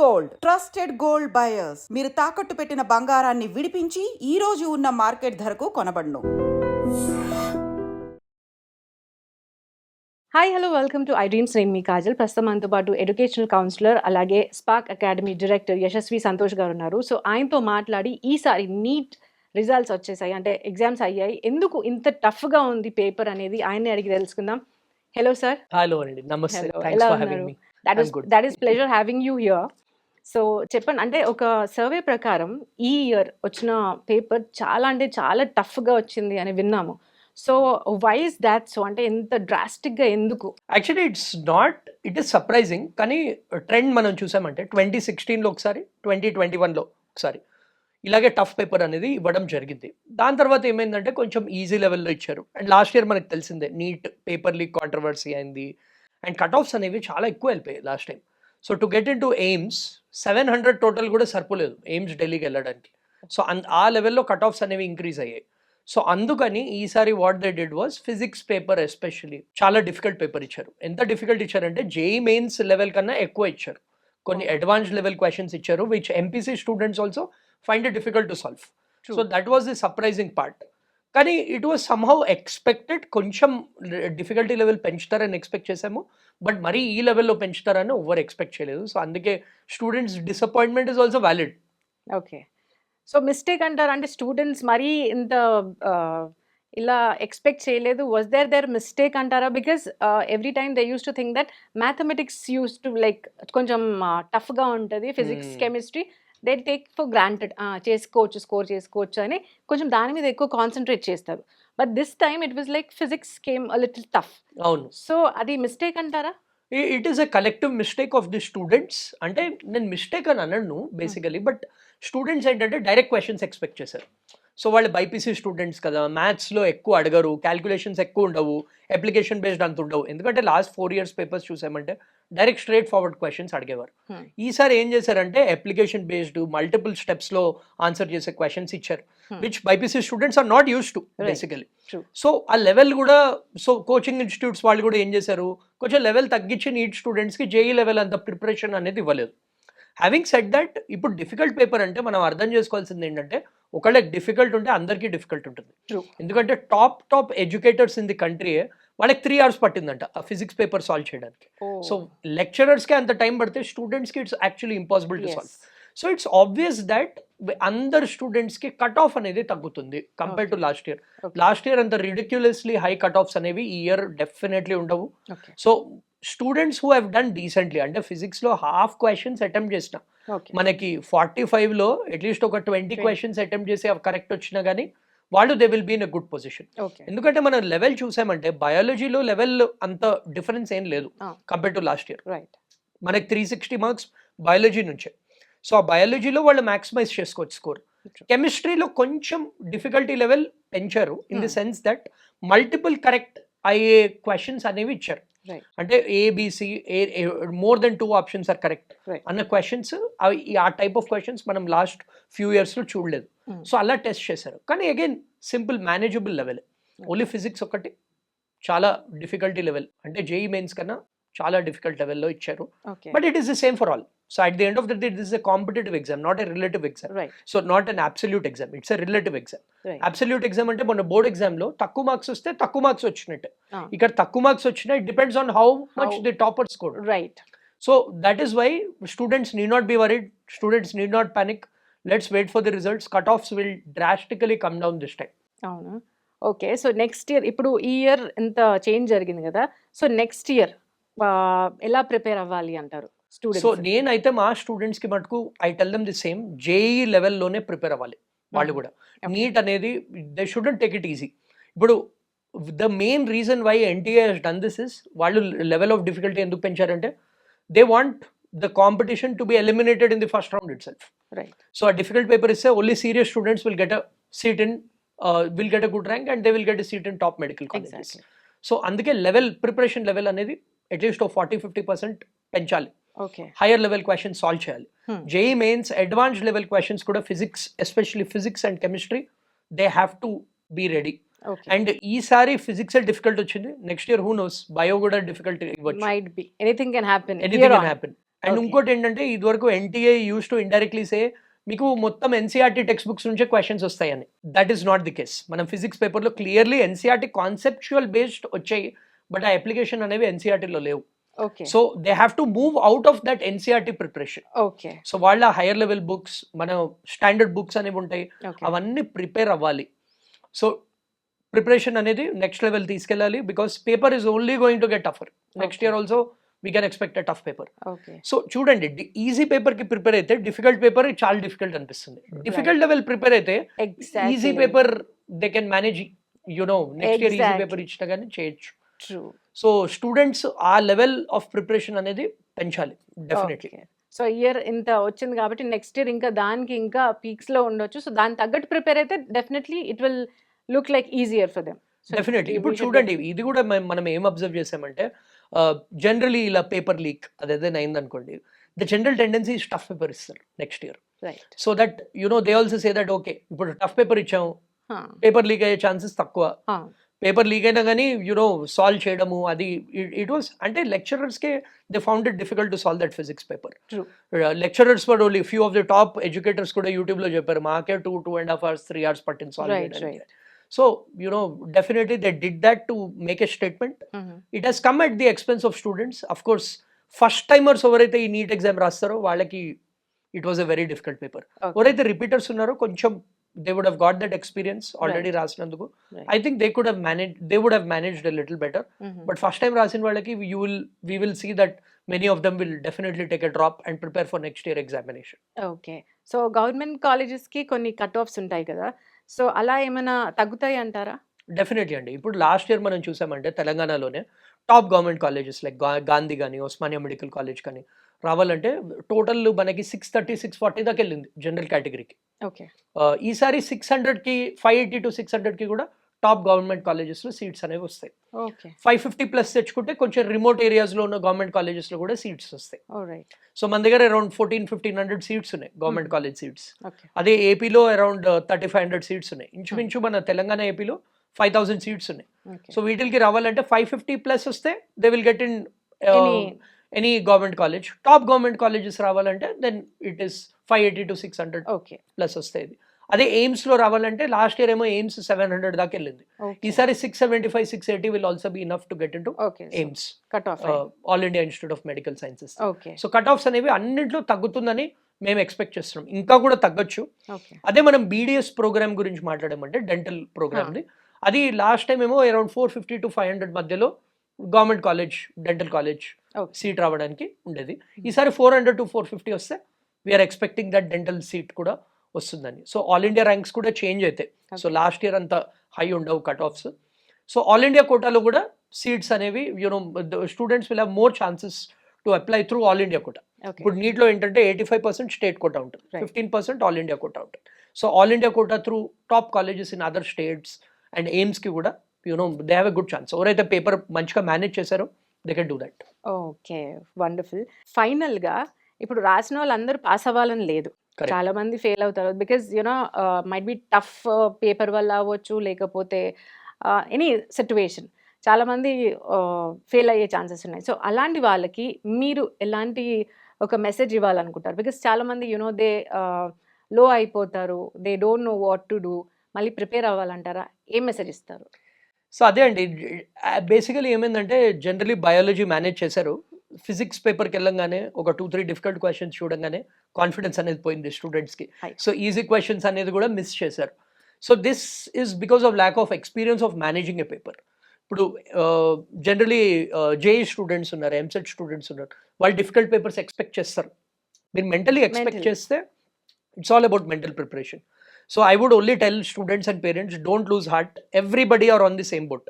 Gold trusted gold buyers మీరు తాకట్టు పెట్టిన బంగారాన్ని విడిపించి ఈ రోజు ఉన్న మార్కెట్ ధరకు కొనబడును. Hi hello welcome to I Dreams. నేను మీ కాజల్. ప్రస్తుతం మనతో పాటు ఎడ్యుకేషనల్ కౌన్సిలర్ అలాగే Spark Academy director Yashasvi Santosh garu ఉన్నారు. సో ఆయనతో మాట్లాడి ఈసారి నీట్ రిజల్ట్స్ వచ్చేసాయి, అంటే ఎగ్జామ్స్ అయ్యాయి, ఎందుకు ఇంత టఫ్గా ఉంది పేపర్ అనేది ఆయన్ని అడిగి తెలుసుకుందాం. Hello sir. హలో అండి, నమస్తే. హలో, థాంక్స్ ఎలా ఫర్ ఉన్నారు? Having me. That is pleasure having you here. So చెప్పండి, అంటే ఒక సర్వే ప్రకారం ఈ ఇయర్ వచ్చిన పేపర్ చాలా అంటే చాలా టఫ్గా వచ్చింది అని విన్నాము. So why is that so, అంటే ఎంత డ్రాస్టిక్గా ఎందుకు? యాక్చువల్లీ ఇట్ ఈస్ సర్ప్రైజింగ్, కానీ ట్రెండ్ మనం చూసామంటే 2016లో ఒకసారి, 2021లో ఒకసారి ఇలాగే టఫ్ పేపర్ అనేది ఇవ్వడం జరిగింది. దాని తర్వాత ఏమైందంటే కొంచెం ఈజీ లెవెల్లో ఇచ్చారు. అండ్ లాస్ట్ ఇయర్ మనకు తెలిసిందే నీట్ పేపర్ లీక్ కాంట్రవర్సీ అయింది అండ్ కట్ ఆఫ్స్ అనేవి చాలా ఎక్కువ వెళ్ళిపోయాయి last time. So to get in to AIIMS 700 total కూడా సరిపోలేదు ఎయిమ్స్ ఢిల్లీకి వెళ్ళడానికి. సో ఆ లెవెల్లో కట్ ఆఫ్స్ అనేవి ఇంక్రీజ్ అయ్యాయి. సో అందుకని ఈసారి what they did was physics paper especially చాలా డిఫికల్ట్ పేపర్ ఇచ్చారు. ఎంత డిఫికల్ట్ ఇచ్చారంటే జేఈ మెయిన్స్ లెవెల్ కన్నా ఎక్కువ ఇచ్చారు. కొన్ని అడ్వాన్స్డ్ లెవెల్ క్వశ్చన్స్ ఇచ్చారు which MPC students also find it difficult to solve. So that was the surprising part. కానీ ఇట్ వాజ్ సమ్హౌ ఎక్స్పెక్టెడ్. కొంచెం డిఫికల్టీ లెవెల్ పెంచుతారని ఎక్స్పెక్ట్ చేసాము, బట్ మరీ ఈ లెవెల్లో పెంచుతారని ఓవర్ ఎక్స్పెక్ట్ చేయలేదు. సో అందుకే students disappointment is also valid. Okay, so mistake అంటారు, అంటే స్టూడెంట్స్ మరీ ఇంత ఇలా ఎక్స్పెక్ట్ చేయలేదు. వాజ్ దేర్ మిస్టేక్ అంటారా? Because every time they use to think that mathematics use to like కొంచెం టఫ్గా ఉంటుంది, physics chemistry they take for granted, చేసుకోవచ్చు, స్కోర్ చేసుకోవచ్చు అని కొంచెం దాని మీద ఎక్కువ కాన్సన్ట్రేట్ చేస్తారు. But this time it was like physics came a little tough. అవును, సో అది మిస్టేక్ అంటారా? It is a collective mistake of the students. అంటే నేను మిస్టేక్ అని అనను బేసికలీ, బట్ స్టూడెంట్స్ ఏంటంటే డైరెక్ట్ క్వశ్చన్స్ ఎక్స్పెక్ట్ చేశారు. సో వాళ్ళు బైపీసీ స్టూడెంట్స్ కదా, మ్యాథ్స్లో ఎక్కువ అడగరు, క్యాల్కులేషన్స్ ఎక్కువ ఉండవు, అప్లికేషన్ బేస్డ్ అంత ఉండవు. ఎందుకంటే లాస్ట్ 4 years పేపర్స్ చూసామంటే డైరెక్ట్ స్ట్రేట్ ఫార్వర్డ్ క్వశ్చన్స్ అడిగేవారు. ఈసారి ఏం చేశారంటే అప్లికేషన్ బేస్డ్ మల్టిపుల్ స్టెప్స్లో ఆన్సర్ చేసే క్వశ్చన్స్ ఇచ్చారు, which BiPC students are not use to basically. So ఆ లెవెల్ కూడా, సో కోచింగ్ ఇన్స్టిట్యూట్స్ వాళ్ళు కూడా ఏం చేశారు, కొంచెం లెవెల్ తగ్గించి నీట్ స్టూడెంట్స్కి జేఈ లెవెల్ అంత ప్రిపరేషన్ అనేది ఇవ్వలేదు. హ్యావింగ్ సెడ్ దట్, ఇప్పుడు డిఫికల్ట్ పేపర్ అంటే మనం అర్థం చేసుకోవాల్సింది ఏంటంటే ఒకళ్ళకి డిఫికల్ట్ ఉంటే అందరికీ డిఫికల్ట్ ఉంటుంది. ఎందుకంటే top educators in the country వాళ్ళకి 3 hours పట్టిందంట ఆ ఫిజిక్స్ పేపర్ సాల్వ్ చేయడానికి. సో లెక్చరర్స్కి అంత టైం పడితే స్టూడెంట్స్కి it's actually impossible to solve. So it's obvious that అందరు స్టూడెంట్స్కి కట్ ఆఫ్ అనేది తగ్గుతుంది compare to last year. Last year అంత రిడిక్యులస్లీ హై కట్ ఆఫ్స్ అనేవి ఈ ఇయర్ డెఫినెట్లీ ఉండవు. So students who have done decently, అంటే ఫిజిక్స్లో హాఫ్ క్వశ్చన్స్ అటెంప్ట్ చేసిన మనకి 45లో అట్లీస్ట్ ఒక 20 క్వశ్చన్స్ అటెంప్ట్ చేసి అవి కరెక్ట్ వచ్చినా కానీ వాళ్ళు they will be in a good position. ఎందుకంటే మనం లెవెల్ చూసామంటే బయాలజీలో లెవెల్ అంత డిఫరెన్స్ ఏం లేదు కంపేర్ టు లాస్ట్ ఇయర్. మనకి 360 marks బయాలజీ నుంచే. సో ఆ బయాలజీలో వాళ్ళు మ్యాక్సిమైజ్ చేసుకోవచ్చు స్కోర్. కెమిస్ట్రీలో కొంచెం డిఫికల్టీ లెవెల్ పెంచారు in the sense that multiple correct అయ్యే క్వశ్చన్స్ అనేవి ఇచ్చారు. అంటే ABC more than 2 options are correct అన్న క్వశ్చన్స్, ఆ టైప్ ఆఫ్ క్వశ్చన్స్ మనం లాస్ట్ ఫ్యూ ఇయర్స్లో చూడలేదు. సో అలా టెస్ట్ చేశారు, కానీ again simple manageable level. Only physics ఒకటి చాలా డిఫికల్టీ లెవెల్, అంటే జేఈ మెయిన్స్ కన్నా చాలా డిఫికల్ట్ లెవెల్లో ఇచ్చారు. But it is the same for all. So at the end of the day, this is a competitive exam, not a relative exam. So not an absolute exam, it's a relative exam. Absolute exam అంటే మన board exam లో తక్కువ marks వస్తే తక్కువ marks వచ్చినట్టే, ఇక్కడ తక్కువ marks వచ్చినా it depends on how much the topper scored. So that is why students need not be worried, students need not panic. Let's wait for the results. Cut offs will drastically come down this time. అవునా? Okay, so next year, ఇప్పుడు ఈ year ఇంత change జరిగింది కదా, so next year ఎలా prepare అవ్వాలి అంటారు? So నేనైతే మా స్టూడెంట్స్ కి మటుకు I tell them the same, JEE లెవెల్లోనే ప్రిపేర్ అవ్వాలి వాళ్ళు కూడా. నీట్ అనేది they shouldn't take it easy. ఇప్పుడు the main reason why NTA has done this is, వాళ్ళు లెవెల్ ఆఫ్ డిఫికల్టీ ఎందుకు పెంచారంటే they want the competition to be eliminated in the first round itself. So ఆ difficult paper ఇస్తే only serious students will get a seat in, will get a good rank and they will get a seat in top medical colleges. So అందుకే level, preparation level అనేది at least 40-50% పెంచాలి. Higher level questions solve చేయాలి. JEE mains advanced level questions కూడా physics, especially physics and chemistry, they have to be ready. And ఈసారి physics difficult వచ్చింది, next year who knows bio కూడా difficult ఇవ్వచ్చు. Might be anything can happen. And Okay. ఇంకోటి ఏంటంటే ఇదివరకు NTA use to indirectly సే మీకు మొత్తం ఎన్సీఆర్టీ టెక్స్ట్ బుక్స్ నుంచే క్వశ్చన్స్ వస్తాయని. That is not the case. మనం ఫిజిక్స్ పేపర్లో క్లియర్లీ ఎన్సీఆర్టీ కాన్సెప్చువల్ బేస్డ్ వచ్చాయి, బట్ ఆ అప్లికేషన్ అనేవి ఎన్సీఆర్టీలో లేవు. Okay. So they have to move out of that NCERT preparation. Okay. So వాళ్ళ హైయర్ లెవెల్ బుక్స్, మన స్టాండర్డ్ బుక్స్ అనేవి ఉంటాయి, Okay. అవన్నీ ప్రిపేర్ అవ్వాలి. సో ప్రిపరేషన్ అనేది నెక్స్ట్ లెవెల్ తీసుకెళ్ళాలి, because paper is only going to get టఫర్. Next Okay. Year also we can expect a tough paper. Okay. So చూడండి, easy పేపర్కి prepare అయితే డిఫికల్ట్ పేపర్ చాలా డిఫికల్ట్ అనిపిస్తుంది. డిఫికల్ట్ లెవెల్ ప్రిపేర్ అయితే Exactly. Easy paper they can manage, next year easy Exactly. Paper ఇచ్చినా కానీ చేయొచ్చు. True. So students ఆ లెవెల్ ఆఫ్ ప్రిపరేషన్ అనేది పెంచాలి డెఫినెట్లీ. సో ఇయర్ ఇంత వచ్చింది కాబట్టి నెక్స్ట్ ఇయర్ ఇంకా దానికి ఇంకా పీక్స్ లో ఉండొచ్చు. సో దాని తగ్గట్టు ప్రిపేర్ అయితే definitely it will look like easier for them. Definitely. ఇప్పుడు చూడండి, ఇది కూడా మనం ఏం అబ్జర్వ్ చేసామంటే, జనరలీ ఇలా పేపర్ లీక్ అదేదైనా అయింది అనుకోండి, the general tendency tough paper ఇస్తారు next year. Right. So that they also say that okay ఇప్పుడు టఫ్ పేపర్ ఇచ్చాము, పేపర్ లీక్ అయ్యే ఛాన్సెస్ తక్కువ. పేపర్ లీక్ అయినా కానీ సాల్వ్ చేయడము అది ఇట్ వాస్, అంటే లెక్చరర్స్కే they found it difficult to solve that physics paper. Lecturers for only few of the top educators కూడా యూట్యూబ్లో చెప్పారు, మాకే 2.5 hours 3 hours పట్టింది సాల్వ్ చేయడానికి. So definitely they did that to make a statement. It has come at the expense of students. Of course first timers ఎవరైతే ఈ NEET exam రాస్తారో వాళ్ళకి it was a very difficult paper. ఎవరైతే repeaters ఉన్నారో కొంచెం they would have got that experience already రాసినందుకు. I think they would have managed a little better. But first time రాసిన వాళ్ళకి we will see that many of them will definitely take a drop and prepare for next year examination. Okay. So government colleges కి కొన్ని cut offs ఉంటాయి కదా, so అలా ఏమైనా తగ్గుతాయి అంటారా? డెఫినెట్లీ అండి. ఇప్పుడు లాస్ట్ ఇయర్ మనం చూసామంటే తెలంగాణలోనే top government colleges like Gandhi కానీ ఉస్మానియా మెడికల్ కాలేజ్ కానీ రావాలంటే టోటల్ మనకి 630 640 దాకా వెళ్ళింది జనరల్ కేటగిరీకి. ఓకే. ఈసారి 600కి 580 to 600కి కూడా టాప్ గవర్నమెంట్ కాలేజెస్లో సీట్స్ అనేవి వస్తాయి. ఓకే. 550+ తెచ్చుకుంటే కొంచెం రిమోట్ ఏరియాస్లో ఉన్న గవర్నమెంట్ కాలేజెస్లో కూడా సీట్స్ వస్తాయి. ఆల్రైట్. సో మన దగ్గర అరౌండ్ 1400-1500 సీట్స్ ఉన్నాయి గవర్నమెంట్ కాలేజ్ సీట్స్. ఓకే. అదే ఏపీలో అరౌండ్ 3500 సీట్స్ ఉన్నాయి. ఇంచుమించు మన తెలంగాణ ఏపీలో 5000 సీట్స్ ఉన్నాయి. ఓకే. సో వీటికి రావాలంటే 550+ వస్తే they will get in any government college. Top government colleges రావాలంటే then it is 580 to 600 okay. Plus వస్తాయి. అదే ఎయిమ్స్లో రావాలంటే లాస్ట్ ఇయర్ ఏమో ఎయిమ్స్ 700 దాకా వెళ్ళింది. ఓకే. ఈసారి 675 680 will also be enough to get in to okay. AIIMS, cut off. All India institute of medical sciences. Okay. So cut offs అనేవి అన్నింటిలో తగ్గుతుందని మేము ఎక్స్పెక్ట్ చేస్తున్నాం. ఇంకా కూడా తగ్గొచ్చు. ఓకే. అదే మనం బీడిఎస్ ప్రోగ్రామ్ గురించి మాట్లాడామంటే డెంటల్ ప్రోగ్రామ్ది, అది లాస్ట్ టైం ఏమో అరౌండ్ 450 to 500 మధ్యలో government college dental college okay. Seat రావడానికి ఉండేది. ఈసారి 400 to 450 వస్తే we're expecting that dental seat కూడా వస్తుందని. సో ఆల్ ఇండియా ర్యాంక్స్ కూడా చేంజ్ అవుతాయి. సో లాస్ట్ ఇయర్ అంత హై ఉండవు cutoffs. So all India కోటాలో కూడా సీట్స్ అనేవి students will have more chances to apply through all India quota. Okay. ఇప్పుడు నీట్లో ఏంటంటే 85% స్టేట్ కోటా ఉంటుంది, Right. 15% ఆల్ ఇండియా కోటా ఉంటుంది. So all India quota through top colleges in other states and ఎయిమ్స్కి కూడా they have a good chance. ఎవరైతే paper మంచిగా manage చేశారో they can do that. Okay. Wonderful. Final గా ఇప్పుడు రాసిన వాళ్ళందరూ పాస్ అవ్వాలని లేదు, Correct. చాలా మంది ఫెయిల్ అవుతారు. Because might be tough paper వల్ల అవ్వచ్చు, లేకపోతే ఎనీ సిచ్యువేషన్ చాలా మంది ఫెయిల్ అయ్యే ఛాన్సెస్ ఉన్నాయి. సో అలాంటి వాళ్ళకి మీరు ఎలాంటి ఒక మెసేజ్ ఇవ్వాలనుకుంటారు? బికాస్ చాలా మంది దే లో అయిపోతారు, they don't know what to do, మళ్ళీ ప్రిపేర్ అవ్వాలంటారా? ఏం మెసేజ్ ఇస్తారు? సో అదే అండి, బేసికలీ ఏమైందంటే జనరలీ బయాలజీ మేనేజ్ చేశారు, ఫిజిక్స్ పేపర్కి వెళ్ళంగానే ఒక 2-3 డిఫికల్ట్ క్వశ్చన్స్ చూడంగానే కాన్ఫిడెన్స్ అనేది పోయింది స్టూడెంట్స్కి. Right. సో ఈజీ క్వశ్చన్స్ అనేది కూడా మిస్ చేశారు. So this is because of lack of experience of managing A paper. ఇప్పుడు జనరలీ జేఈ స్టూడెంట్స్ ఉన్నారు, ఎంసెట్ స్టూడెంట్స్ ఉన్నారు, వాళ్ళు డిఫికల్ట్ పేపర్స్ ఎక్స్పెక్ట్ చేస్తారు. మీరు మెంటలీ ఎక్స్పెక్ట్ Mentally. చేస్తే it's all about mental preparation. So I would only tell students and parents, don't lose heart. Everybody are on the same boat.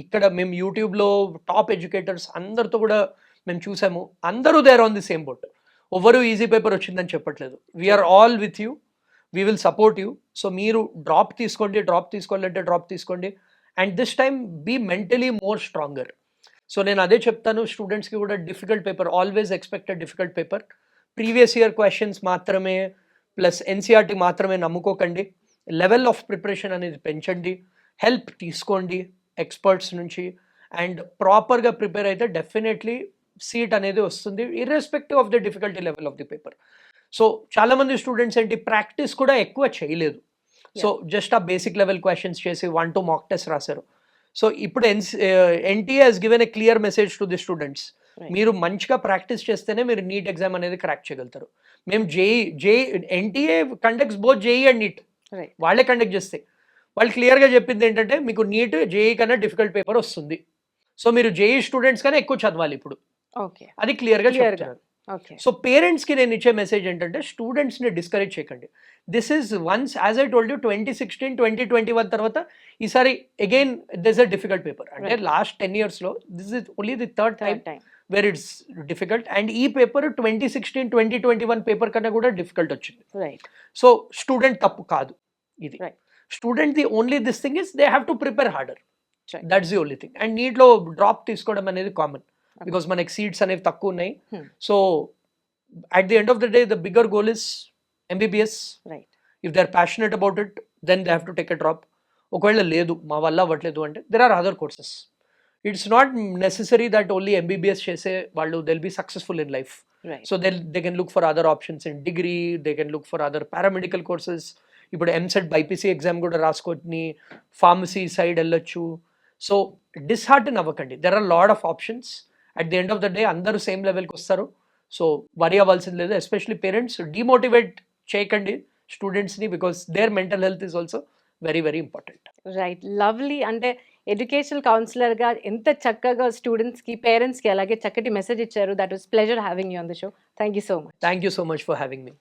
ఇక్కడ మేము యూట్యూబ్లో top educators అందరితో కూడా మేము చూసాము, అందరూ they are on the same boat. ఎవరు ఈజీ పేపర్ వచ్చిందని చెప్పట్లేదు. We're all with you, we will support you. So మీరు డ్రాప్ తీసుకోవాలంటే డ్రాప్ తీసుకోండి. And this time be mentally more stronger. So నేను అదే చెప్తాను స్టూడెంట్స్కి కూడా, difficult paper always expect difficult paper. Previous year questions మాత్రమే ప్లస్ ఎన్సీఆర్టీ మాత్రమే నమ్ముకోకండి. లెవెల్ ఆఫ్ ప్రిపరేషన్ అనేది పెంచండి, హెల్ప్ తీసుకోండి ఎక్స్పర్ట్స్ నుంచి, అండ్ ప్రాపర్గా ప్రిపేర్ అయితే డెఫినెట్లీ సీట్ అనేది వస్తుంది irrespective of the difficulty level of the paper. So చాలా మంది స్టూడెంట్స్ ఏంటి ప్రాక్టీస్ కూడా ఎక్కువ చేయలేదు. సో జస్ట్ ఆ బేసిక్ లెవెల్ క్వశ్చన్స్ చేసి 1-2 మాక్ టెస్ట్ రాశారు. సో ఇప్పుడు NTA has given a clear message to the students. మీరు మంచిగా ప్రాక్టీస్ చేస్తేనే మీరు నీట్ ఎగ్జామ్ అనేది క్రాక్ చేయగలుగుతారు. మేము NTA conducts both JEE and NEET, వాళ్ళే కండక్ట్ చేస్తే వాళ్ళు క్లియర్గా చెప్పింది ఏంటంటే మీకు నీట్ జేఈ కన్నా డిఫికల్ట్ పేపర్ వస్తుంది. సో మీరు జేఈ స్టూడెంట్స్ కన్నా ఎక్కువ చదవాలి ఇప్పుడు, అది క్లియర్గా చెప్తున్నారు. సో పేరెంట్స్కి నేను ఇచ్చే మెసేజ్ ఏంటంటే స్టూడెంట్స్ని డిస్కరేజ్ చేయకండి. This is once as I told you 2016, 2021 తర్వాత ఈసారి again this a difficult paper. అంటే లాస్ట్ 10 yearsలో this is only the third time where it's difficult. And ఈ పేపర్ 2016, 2021 పేపర్ కన్నా కూడా డిఫికల్ట్ వచ్చింది. సో స్టూడెంట్ తప్పు కాదు ఇది. Student the only this thing is they have to prepare harder, that's the only thing. And నీట్లో drop తీసుకోవడం అనేది కామన్ బికాస్ మనకి సీట్స్ అనేవి తక్కువ ఉన్నాయి. So at the end of the day the bigger goal is MBBS. If they are passionate about it then they have to take a drop. ఒకవేళ లేదు మా వల్ల అవ్వట్లేదు అంటే there are other courses. It's not necessary that only MBBS చేసే వాళ్ళు will be successful in life. So they can look for other options in degree, they can look for other paramedical courses. ఇప్పుడు MCET BiPC exam కూడా రాసుకొని pharmacy side వెళ్ళొచ్చు. So disheartened అవ్వకండి, there are lot of options. At the end of the day అందరూ same లెవెల్కి వస్తారు. So worry అవ్వాల్సింది లేదు. ఎస్పెషలీ పేరెంట్స్ డిమోటివేట్ చేయకండి స్టూడెంట్స్ని because their mental health is also very very important. Right, lovely. అంటే ఎడ్యుకేషనల్ కౌన్సిలర్గా ఎంత చక్కగా స్టూడెంట్స్కి, పేరెంట్స్కి అలాగే చక్కటి మెసేజ్ ఇచ్చారు. That was pleasure having you on the show. Thank you so much. Thank you so much for having me.